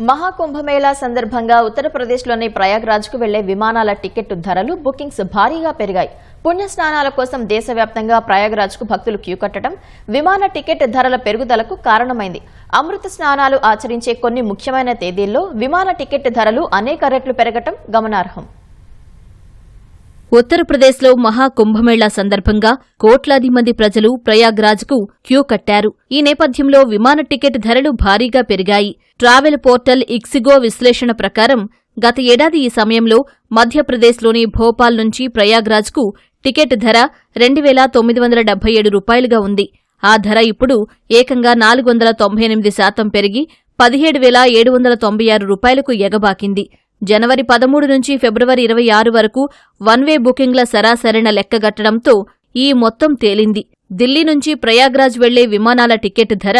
మహాకుంభమేళా సందర్భంగా ఉత్తరప్రదేశ్లోని ప్రయాగ్రాజ్కు వెళ్లే విమానాల టికెట్ ధరలు బుకింగ్స్ భారీగా పెరిగాయి. పుణ్యస్నానాల కోసం దేశవ్యాప్తంగా ప్రయాగ్రాజ్కు భక్తులు క్యూ కట్టడం విమాన టికెట్ ధరల పెరుగుదలకు కారణమైంది. అమృత స్నానాలు ఆచరించే కొన్ని ముఖ్యమైన తేదీల్లో విమాన టికెట్ ధరలు అనేక రెట్లు పెరగటం గమనార్హం. ఉత్తరప్రదేశ్లో మహాకుంభమేళా సందర్భంగా కోట్లాది మంది ప్రజలు ప్రయాగ్రాజ్కు క్యూ కట్టారు. ఈ నేపథ్యంలో విమాన టికెట్ ధరలు భారీగా పెరిగాయి. ట్రావెల్ పోర్టల్ ఇక్సిగో విశ్లేషణ ప్రకారం గత ఏడాది ఈ సమయంలో మధ్యప్రదేశ్లోని భోపాల్ నుంచి ప్రయాగ్రాజ్కు టికెట్ ధర 2,977 రూపాయలుగా ఉంది. ఆ ధర ఇప్పుడు ఏకంగా 498% పెరిగి 17,796 రూపాయలకు ఎగబాకింది. జనవరి 13 నుంచి ఫిబ్రవరి 26 వరకు వన్వే బుకింగ్ల సరాసరిన లెక్కగట్టడంతో ఈ మొత్తం తేలింది. ఢిల్లీ నుంచి ప్రయాగ్రాజ్ వెళ్లే విమానాల టికెట్ ధర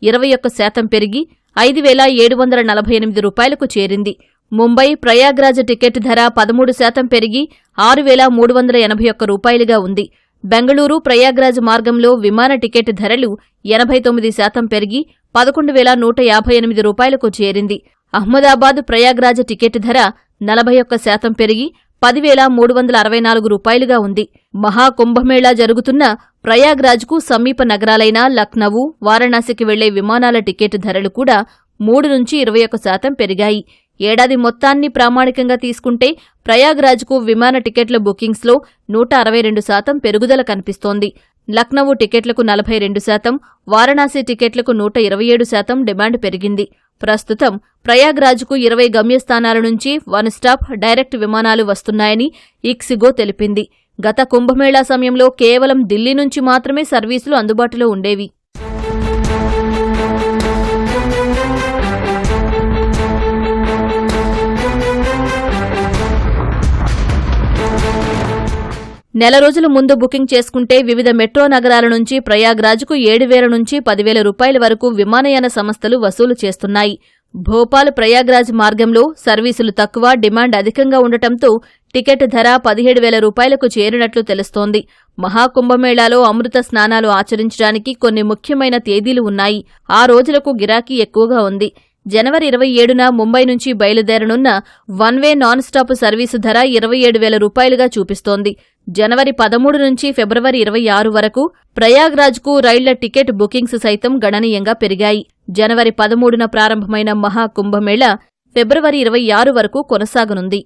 21% పెరిగి 5,748 రూపాయలకు చేరింది. ముంబై ప్రయాగ్రాజ్ టికెట్ ధర 13% పెరిగి 6,381 రూపాయలుగా ఉంది. బెంగళూరు ప్రయాగ్రాజ్ మార్గంలో విమాన టికెట్ ధరలు 89% పెరిగి 11,158 రూపాయలకు చేరింది. అహ్మదాబాద్ ప్రయాగ్రాజ్ టికెట్ ధర 41% పెరిగి 10,364 రూపాయలుగా ఉంది. మహాకుంభమేళా జరుగుతున్న ప్రయాగ్రాజ్కు సమీప నగరాలైన లక్నవూ, వారణాసికి వెళ్లే విమానాల టికెట్ ధరలు కూడా 3 నుంచి 21% పెరిగాయి. ఏడాది మొత్తాన్ని ప్రామాణికంగా తీసుకుంటే ప్రయాగ్రాజ్కు విమాన టికెట్ల బుకింగ్స్లో 162% పెరుగుదల కనిపిస్తోంది. లక్నవూ టికెట్లకు 42%, వారణాసి టికెట్లకు 127% డిమాండ్ పెరిగింది. ప్రస్తుతం ప్రయాగ్రాజ్కు 20 గమ్యస్థానాల నుంచి వన్ స్టాప్ డైరెక్ట్ విమానాలు వస్తున్నాయని ఇక్సిగో తెలిపింది. గత కుంభమేళా సమయంలో కేవలం ఢిల్లీ నుంచి మాత్రమే సర్వీసులు అందుబాటులో ఉండేవి. నెల రోజుల ముందు బుకింగ్ చేసుకుంటే వివిధ మెట్రో నగరాల నుంచి ప్రయాగ్రాజ్కు 7,000 నుంచి 10,000 రూపాయల వరకు విమానయాన సంస్థలు వసూలు చేస్తున్నాయి. భోపాల్ ప్రయాగ్రాజ్ మార్గంలో సర్వీసులు తక్కువ, డిమాండ్ అధికంగా ఉండటంతో టికెట్ ధర 17,000 రూపాయలకు చేరినట్లు తెలుస్తోంది. మహాకుంభమేళాలో అమృత స్నానాలు ఆచరించడానికి కొన్ని ముఖ్యమైన తేదీలు ఉన్నాయి. ఆ రోజులకు గిరాకీ ఎక్కువగా ఉంది. జనవరి 27న ముంబై నుంచి బయలుదేరనున్న వన్వే నాన్ స్టాప్ సర్వీసు ధర 27,000 రూపాయలుగా చూపిస్తోంది. జనవరి 13 నుంచి ఫిబ్రవరి 26 వరకు ప్రయాగ్రాజ్కు రైళ్ల టికెట్ బుకింగ్స్ సైతం గణనీయంగా పెరిగాయి. జనవరి 13న ప్రారంభమైన మహాకుంభమేళా ఫిబ్రవరి 26 వరకు కొనసాగనుంది.